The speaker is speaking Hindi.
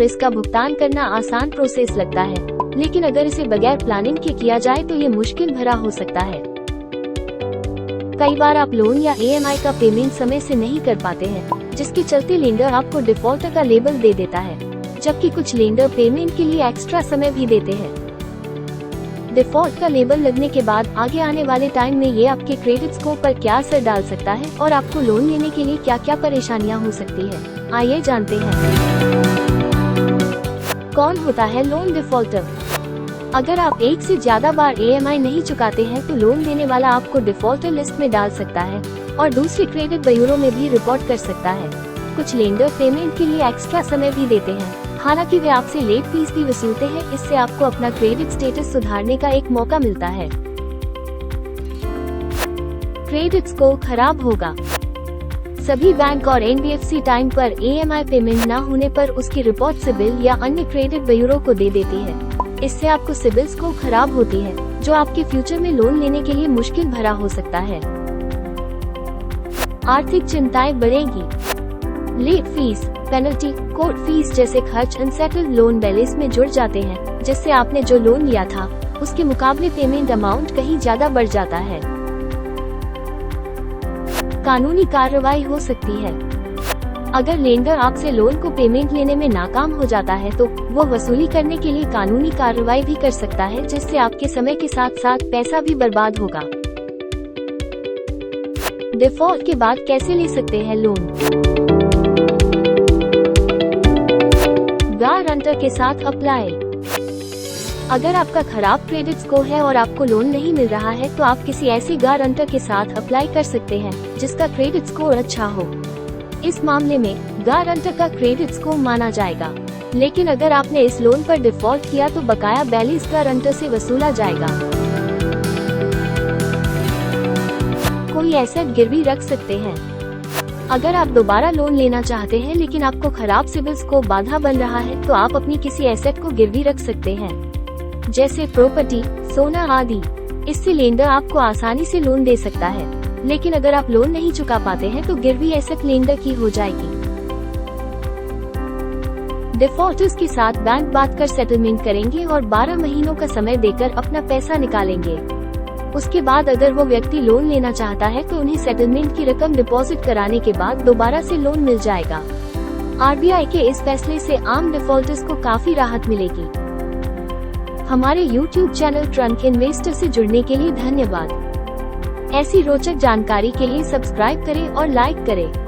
इसका भुगतान करना आसान प्रोसेस लगता है, लेकिन अगर इसे बगैर प्लानिंग के किया जाए तो ये मुश्किल भरा हो सकता है। कई बार आप लोन या EMI का पेमेंट समय से नहीं कर पाते हैं, जिसके चलते लेंडर आपको डिफॉल्टर का लेबल दे देता है, जबकि कुछ लेंडर पेमेंट के लिए एक्स्ट्रा समय भी देते हैं। डिफॉल्ट का लेबल लगने के बाद आगे आने वाले टाइम में ये आपके क्रेडिट स्कोर पर क्या असर डाल सकता है और आपको लोन लेने के लिए क्या क्या परेशानियां हो सकती है, आइए जानते हैं। कौन होता है लोन डिफॉल्टर? अगर आप एक से ज्यादा बार EMI नहीं चुकाते हैं तो लोन देने वाला आपको डिफॉल्टर लिस्ट में डाल सकता है और दूसरे क्रेडिट ब्यूरो में भी रिपोर्ट कर सकता है। कुछ लेंडर पेमेंट के लिए एक्स्ट्रा समय भी देते हैं, हालांकि वे आपसे लेट फीस भी वसूलते हैं। इससे आपको अपना क्रेडिट स्टेटस सुधारने का एक मौका मिलता है। क्रेडिट स्कोर खराब होगा। सभी बैंक और NBFC टाइम पर EMI पेमेंट न होने पर उसकी रिपोर्ट सिबिल या अन्य क्रेडिट ब्यूरो को दे देती है। इससे आपको सिबिल स्कोर खराब होती है, जो आपके फ्यूचर में लोन लेने के लिए मुश्किल भरा हो सकता है। आर्थिक चिंताएं बढ़ेगी। Late fees, penalty, court fees जैसे खर्च अनसेटल्ड लोन बैलेंस में जुड़ जाते हैं, जिससे आपने जो लोन लिया था उसके मुकाबले पेमेंट अमाउंट कहीं ज्यादा बढ़ जाता है। कानूनी कार्रवाई हो सकती है। अगर लेंडर आपसे लोन को पेमेंट लेने में नाकाम हो जाता है तो वो वसूली करने के लिए कानूनी कार्रवाई भी कर सकता है, जिससे आपके समय के साथ साथ पैसा भी बर्बाद होगा। डिफॉल्ट के बाद कैसे ले सकते हैं लोन? गारंटर के साथ अप्लाई। अगर आपका खराब क्रेडिट स्कोर है और आपको लोन नहीं मिल रहा है तो आप किसी ऐसे गारंटर के साथ अप्लाई कर सकते हैं जिसका क्रेडिट स्कोर अच्छा हो। इस मामले में गारंटर का क्रेडिट स्कोर माना जाएगा, लेकिन अगर आपने इस लोन पर डिफॉल्ट किया तो बकाया बैलेंस गारंटर से वसूला जाएगा। कोई एसेट गिरवी रख सकते हैं। अगर आप दोबारा लोन लेना चाहते हैं लेकिन आपको खराब सिबिल स्कोर बाधा बन रहा है तो आप अपनी किसी एसेट को गिरवी रख सकते हैं, जैसे प्रॉपर्टी, सोना आदि। इससे लेंडर आपको आसानी से लोन दे सकता है, लेकिन अगर आप लोन नहीं चुका पाते हैं तो गिरवी एसेट लेंडर की हो जाएगी। डिफॉल्टर्स के साथ बैंक बात कर सेटलमेंट करेंगे और 12 महीनों का समय देकर अपना पैसा निकालेंगे। उसके बाद अगर वो व्यक्ति लोन लेना चाहता है तो उन्हें सेटलमेंट की रकम डिपॉजिट कराने के बाद दोबारा से लोन मिल जाएगा। RBI के इस फैसले से आम डिफॉल्टर्स को काफी राहत मिलेगी। हमारे YouTube चैनल ट्रंक इन्वेस्टर से जुड़ने के लिए धन्यवाद। ऐसी रोचक जानकारी के लिए सब्सक्राइब करें और लाइक करें।